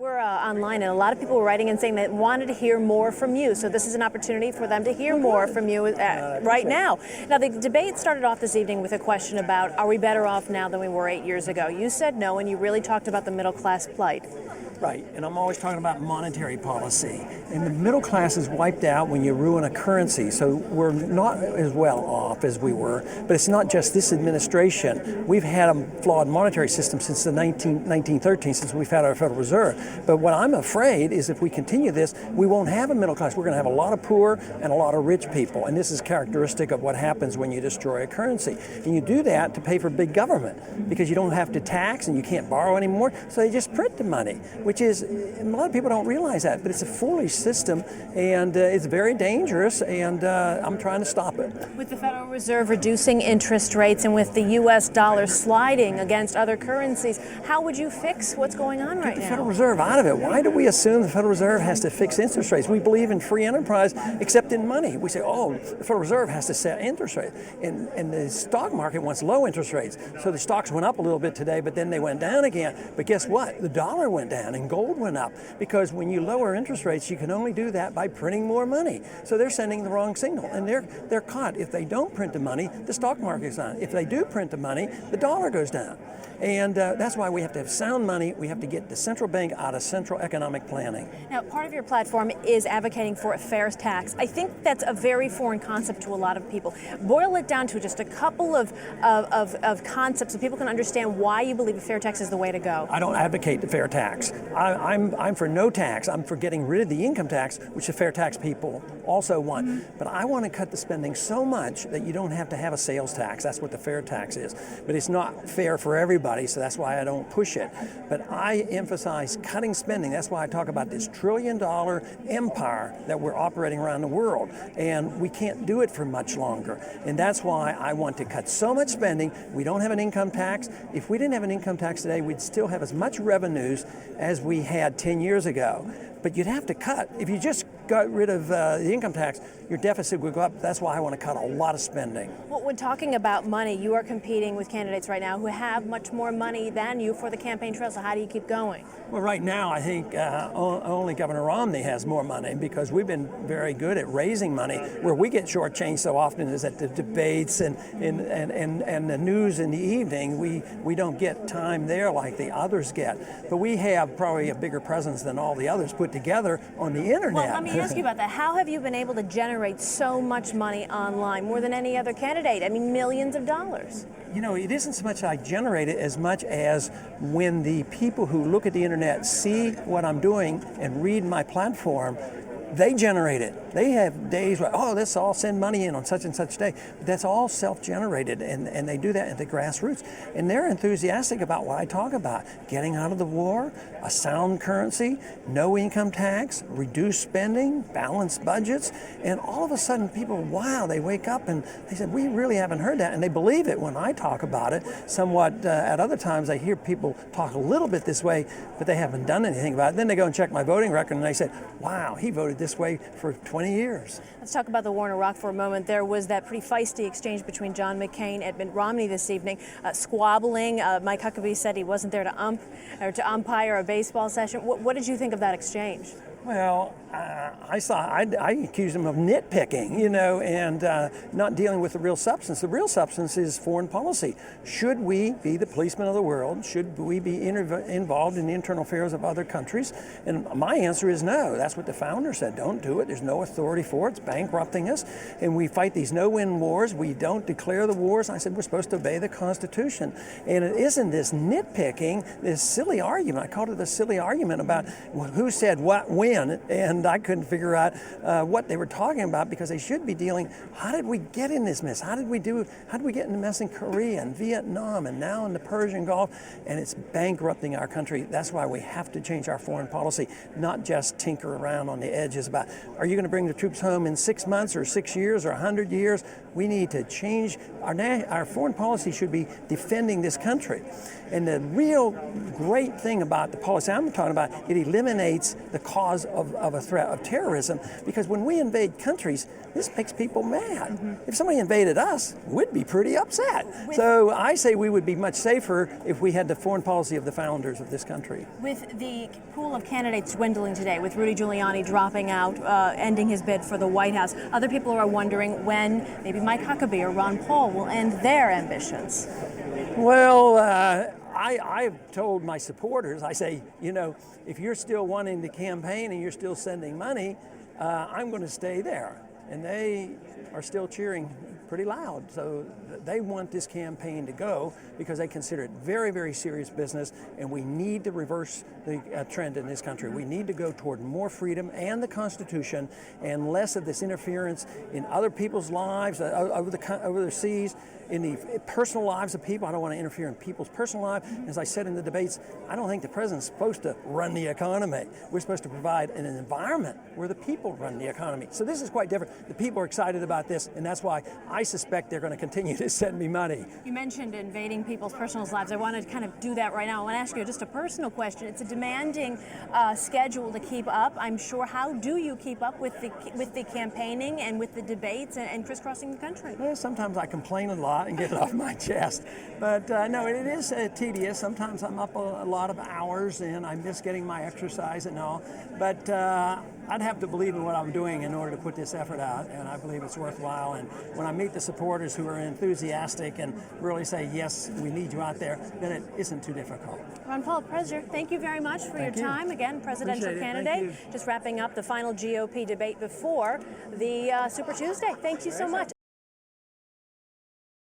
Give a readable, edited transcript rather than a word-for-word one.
were online, and a lot of people were writing and saying they wanted to hear more from you. So this is an opportunity for them to hear more from you right now. Now, the debate started off this evening with a question about, are we better off now than we were 8 years ago? You said no, and you really talked about the middle class plight. Right, and I'm always talking about monetary policy. And the middle class is wiped out when you ruin a currency, so we're not as well off as we were. But it's not just this administration. We've had a flawed monetary system since the 1913, since we've had our Federal Reserve. But what I'm afraid is if we continue this, we won't have a middle class. We're going to have a lot of poor and a lot of rich people. And this is characteristic of what happens when you destroy a currency. And you do that to pay for big government, because you don't have to tax and you can't borrow anymore, so they just print the money. Which is, a lot of people don't realize that, but it's a foolish system, and it's very dangerous, and I'm trying to stop it. With the Federal Reserve reducing interest rates and with the U.S. dollar sliding against other currencies, how would you fix what's going on right now? Get the Federal Reserve out of it. Why do we assume the Federal Reserve has to fix interest rates? We believe in free enterprise, except in money. We say, oh, the Federal Reserve has to set interest rates, and the stock market wants low interest rates. So the stocks went up a little bit today, but then they went down again. But guess what? The dollar went down and gold went up, because when you lower interest rates, you can only do that by printing more money. So they're sending the wrong signal, and they're caught. If they don't print the money, the stock market's down. If they do print the money, the dollar goes down. And that's why we have to have sound money. We have to get the central bank out of central economic planning. Now, part of your platform is advocating for a fair tax. I think that's a very foreign concept to a lot of people. Boil it down to just a couple of concepts so people can understand why you believe a fair tax is the way to go. I don't advocate the fair tax. I'm for no tax. I'm for getting rid of the income tax, which the fair tax people also want. Mm-hmm. But I want to cut the spending so much that you don't have to have a sales tax. That's what the fair tax is. But it's not fair for everybody. So that's why I don't push it. But I emphasize cutting spending. That's why I talk about this $1 trillion empire that we're operating around the world. And we can't do it for much longer. And that's why I want to cut so much spending. We don't have an income tax. If we didn't have an income tax today, we'd still have as much revenues as we had 10 years ago. But you'd have to cut. If you just got rid of the income tax, your deficit would go up. That's why I want to cut a lot of spending. Well, when talking about money, you are competing with candidates right now who have much more money than you for the campaign trail. So how do you keep going? Well, right now, I think only Governor Romney has more money, because we've been very good at raising money. Where we get shortchanged so often is at the debates and the news in the evening. We don't get time there like the others get. But we have probably a bigger presence than all the others put together on the internet. Well, let me ask you about that. How have you been able to generate so much money online, more than any other candidate? I mean, millions of dollars. You know, it isn't so much I generate it as much as when the people who look at the internet see what I'm doing and read my platform, they generate it. They have days where, oh, let's all send money in on such and such day. But that's all self-generated, and they do that at the grassroots. And they're enthusiastic about what I talk about. Getting out of the war, a sound currency, no income tax, reduced spending, balanced budgets. And all of a sudden people, wow, they wake up and they said, we really haven't heard that. And they believe it when I talk about it. Somewhat at other times I hear people talk a little bit this way, but they haven't done anything about it. Then they go and check my voting record and they said, wow, he voted this way for 20 years. Let's talk about the war in Iraq for a moment. There was that pretty feisty exchange between John McCain and Mitt Romney this evening, squabbling. Mike Huckabee said he wasn't there to umpire a baseball session. What did you think of that exchange? Well, I accused him of nitpicking, and not dealing with the real substance. The real substance is foreign policy. Should we be the policemen of the world? Should we be involved in the internal affairs of other countries? And my answer is no. That's what the founder said. Don't do it. There's no authority for it. It's bankrupting us. And we fight these no-win wars. We don't declare the wars. I said we're supposed to obey the Constitution. And it isn't this nitpicking, this silly argument. I called it a silly argument about who said what when. And I couldn't figure out what they were talking about, because they should be dealing, how did we get in this mess? How did we get in the mess in Korea and Vietnam and now in the Persian Gulf? And it's bankrupting our country. That's why we have to change our foreign policy, not just tinker around on the edges about, are you going to bring the troops home in 6 months or 6 years or 100 years? We need to change. Our foreign policy should be defending this country. And the real great thing about the policy I'm talking about, it eliminates the cause because of a threat of terrorism. Because when we invade countries, this makes people mad. If somebody invaded us, we'd be pretty upset. So I say we would be much safer if we had the foreign policy of the founders of this country. With the pool of candidates dwindling today, with Rudy Giuliani dropping out, ending his bid for the White House, other people are wondering when maybe Mike Huckabee or Ron Paul will end their ambitions. Well, I've told my supporters, I say, you know, if you're still wanting to campaign and you're still sending money, I'm going to stay there. And they are still cheering pretty loud. So they want this campaign to go because they consider it very, very serious business, and we need to reverse the trend in this country. We need to go toward more freedom and the Constitution and less of this interference in other people's lives, over the seas, in the personal lives of people. I don't want to interfere in people's personal lives. As I said in the debates, I don't think the president's supposed to run the economy. We're supposed to provide an environment where the people run the economy. So this is quite different. The people are excited about this, and that's why I suspect they're going to continue to send me money. You mentioned invading people's personal lives. I want to kind of do that right now. I want to ask you just a personal question. It's a demanding schedule to keep up, I'm sure. How do you keep up with the campaigning and with the debates and crisscrossing the country? Well, sometimes I complain a lot and get it off my chest. But no, it is tedious. Sometimes I'm up a lot of hours and I miss getting my exercise and all. But I'd have to believe in what I'm doing in order to put this effort out, and I believe it's worthwhile. And when I meet the supporters who are enthusiastic and really say, yes, we need you out there, then it isn't too difficult. Ron Paul, President, thank you very much for your time. Again, presidential candidate. Just wrapping up the final GOP debate before the Super Tuesday. Thank you so much.